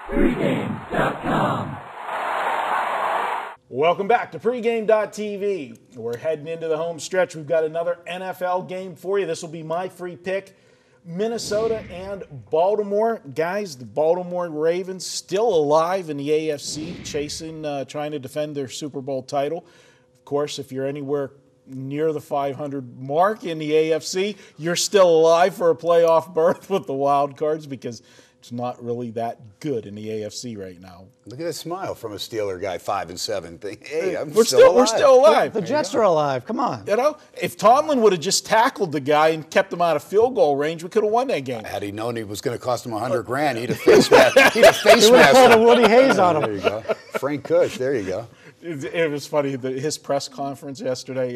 Pregame.com. Welcome back to Pregame.tv. We're heading into the home stretch. We've got another NFL game for you. This will be my free pick. Minnesota and Baltimore. Guys, the Baltimore Ravens still alive in the AFC, trying to defend their Super Bowl title. Of course, if you're anywhere near the 500 mark in the AFC, you're still alive for a playoff berth with the wild cards because it's not really that good in the AFC right now. Look at that smile from a Steeler guy, 5-7. Think, hey, we're still alive. The Jets are alive. Come on. You know, if Tomlin would have just tackled the guy and kept him out of field goal range, we could have won that game. Had he known he was going to cost him $100,000, he'd have face masked. He would have pulled a Woody Hayes on him. There you go. Frank Kush. There you go. It was funny. His press conference yesterday,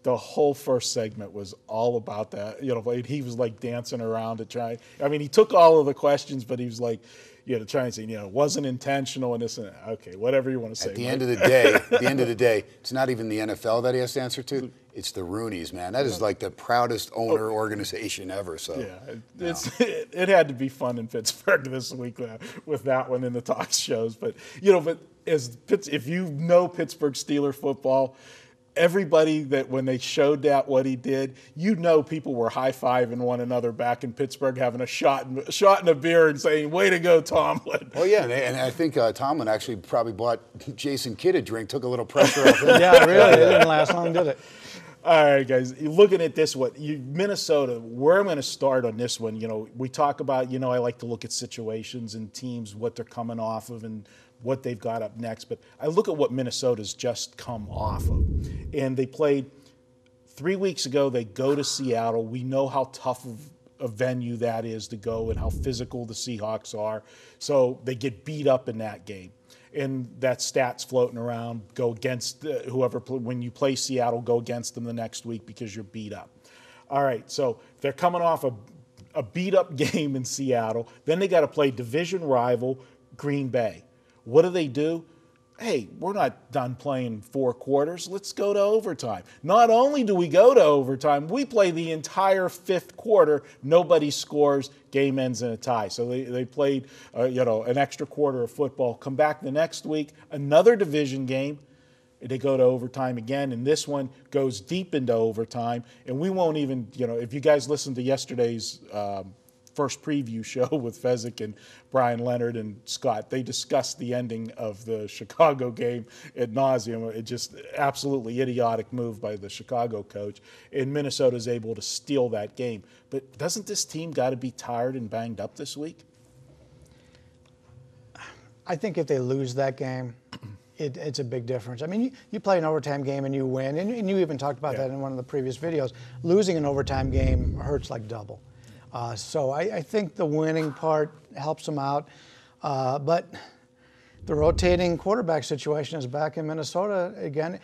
the whole first segment was all about that. He was like dancing around to try. I mean, he took all of the questions, but he was like, trying to say, it wasn't intentional and this and that. Okay, whatever you want to say. At the end of the day, it's not even the NFL that he has to answer to. It's the Rooneys, man. That is like the proudest owner organization ever. So yeah, it had to be fun in Pittsburgh this week with that one in the talk shows. But if you know Pittsburgh Steelers football, everybody that when they showed that what he did, people were high-fiving one another back in Pittsburgh, having a shot in a beer and saying, "Way to go, Tomlin!" Oh yeah, and I think Tomlin actually probably bought Jason Kidd a drink, took a little pressure off him. Yeah, really, it didn't last long, did it? All right, guys, looking at this one, Minnesota, where I'm going to start on this one, we talk about, I like to look at situations and teams, what they're coming off of and what they've got up next. But I look at what Minnesota's just come off of. And they played 3 weeks ago. They go to Seattle. We know how tough of a venue that is to go and how physical the Seahawks are. So they get beat up in that game. And that stat's floating around, go against when you play Seattle, go against them the next week because you're beat up. All right, so they're coming off a beat-up game in Seattle. Then they got to play division rival Green Bay. What do? Hey, we're not done playing 4 quarters. Let's go to overtime. Not only do we go to overtime, we play the entire 5th quarter. Nobody scores. Game ends in a tie. So they played, an extra quarter of football. Come back the next week, another division game. They go to overtime again, and this one goes deep into overtime. And we won't even, if you guys listened to yesterday's first preview show with Fezzik and Bryan, Leonard, and Scott, they discussed the ending of the Chicago game ad nauseum. It just absolutely idiotic move by the Chicago coach, and Minnesota's able to steal that game. But doesn't this team got to be tired and banged up this week? I think if they lose that game, it's a big difference. I mean, you play an overtime game and you win, and you even talked about that in one of the previous videos. Losing an overtime game hurts like double. So I think the winning part helps them out. But the rotating quarterback situation is back in Minnesota again.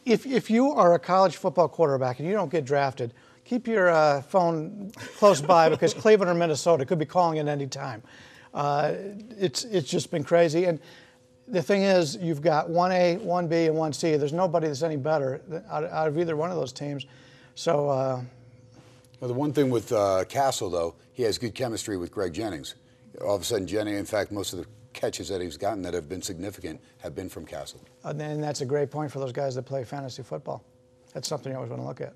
If you are a college football quarterback and you don't get drafted, keep your phone close by because Cleveland or Minnesota could be calling at any time. It's just been crazy. And the thing is, you've got 1A, 1B, and 1C. There's nobody that's any better out of either one of those teams. So. Well, the one thing with Castle, though, he has good chemistry with Greg Jennings. All of a sudden, Jennings, in fact, most of the catches that he's gotten that have been significant have been from Castle. And that's a great point for those guys that play fantasy football. That's something you always want to look at.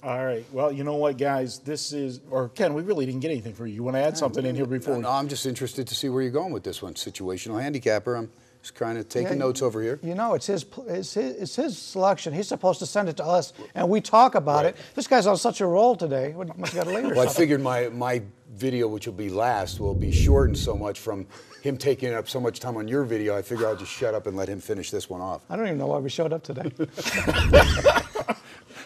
All right. Well, you know what, guys? Ken, we really didn't get anything for you. You want to add something in here before? No, I'm just interested to see where you're going with this one. Situational handicapper. I'm just kind of taking notes over here. It's his selection. He's supposed to send it to us, and we talk about it. This guy's on such a roll today. Must have got a lead or Well, something. I figured my video, which will be last, will be shortened so much from him taking up so much time on your video. I figure I'll just shut up and let him finish this one off. I don't even know why we showed up today.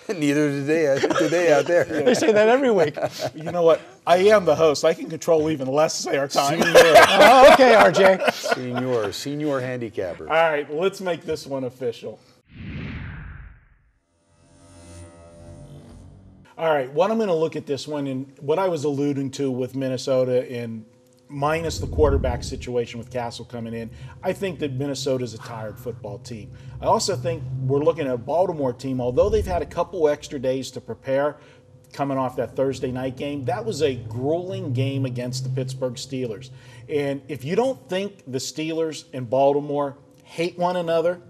Neither do they out there. They say that every week. You know what? I am the host. I can control even less, say our time. Oh, okay, RJ. Senior handicapper. All right, let's make this one official. All right, what I'm going to look at this one, and what I was alluding to with Minnesota and minus the quarterback situation with Castle coming in, I think that Minnesota's a tired football team. I also think we're looking at a Baltimore team, although they've had a couple extra days to prepare, coming off that Thursday night game. That was a grueling game against the Pittsburgh Steelers. And if you don't think the Steelers and Baltimore hate one another,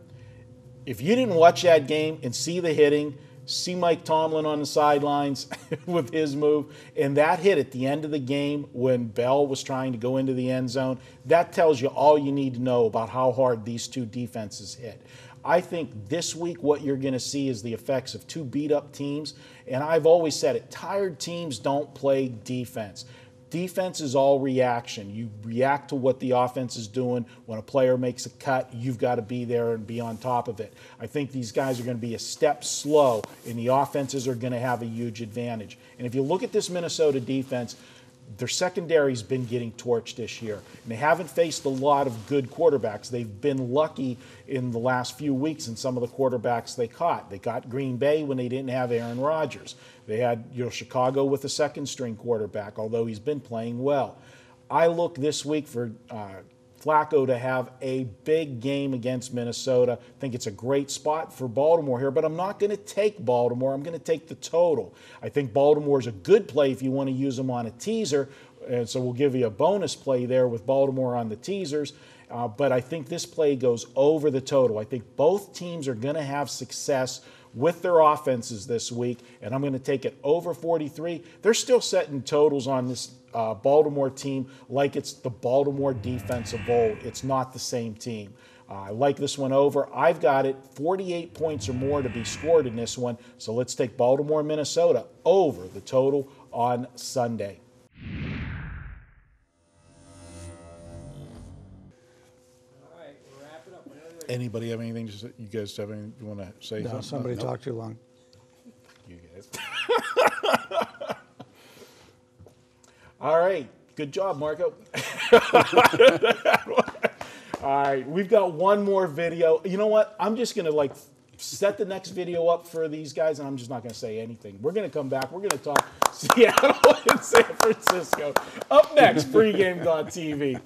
if you didn't watch that game and see the hitting, see Mike Tomlin on the sidelines with his move, and that hit at the end of the game when Bell was trying to go into the end zone, that tells you all you need to know about how hard these two defenses hit. I think this week what you're going to see is the effects of two beat-up teams, and I've always said it, tired teams don't play defense. Defense is all reaction. You react to what the offense is doing. When a player makes a cut, you've got to be there and be on top of it. I think these guys are going to be a step slow, and the offenses are going to have a huge advantage. And if you look at this Minnesota defense, their secondary's been getting torched this year. And they haven't faced a lot of good quarterbacks. They've been lucky in the last few weeks in some of the quarterbacks they caught. They got Green Bay when they didn't have Aaron Rodgers. They had Chicago with a second-string quarterback, although he's been playing well. I look this week for Flacco to have a big game against Minnesota. I think it's a great spot for Baltimore here, but I'm not going to take Baltimore. I'm going to take the total. I think Baltimore is a good play if you want to use them on a teaser, and so we'll give you a bonus play there with Baltimore on the teasers. But I think this play goes over the total. I think both teams are going to have success with their offenses this week, and I'm going to take it over 43. They're still setting totals on this Baltimore team like it's the Baltimore defense of old. It's not the same team. I like this one over. I've got it 48 points or more to be scored in this one, so let's take Baltimore, Minnesota over the total on Sunday. Anybody have anything to say? You guys have anything you want to say? No, somebody talked too long. You guys. All right. Good job, Marco. All right. We've got one more video. You know what? I'm just going to set the next video up for these guys, and I'm just not going to say anything. We're going to come back. We're going to talk Seattle and San Francisco. Up next, pregame.tv.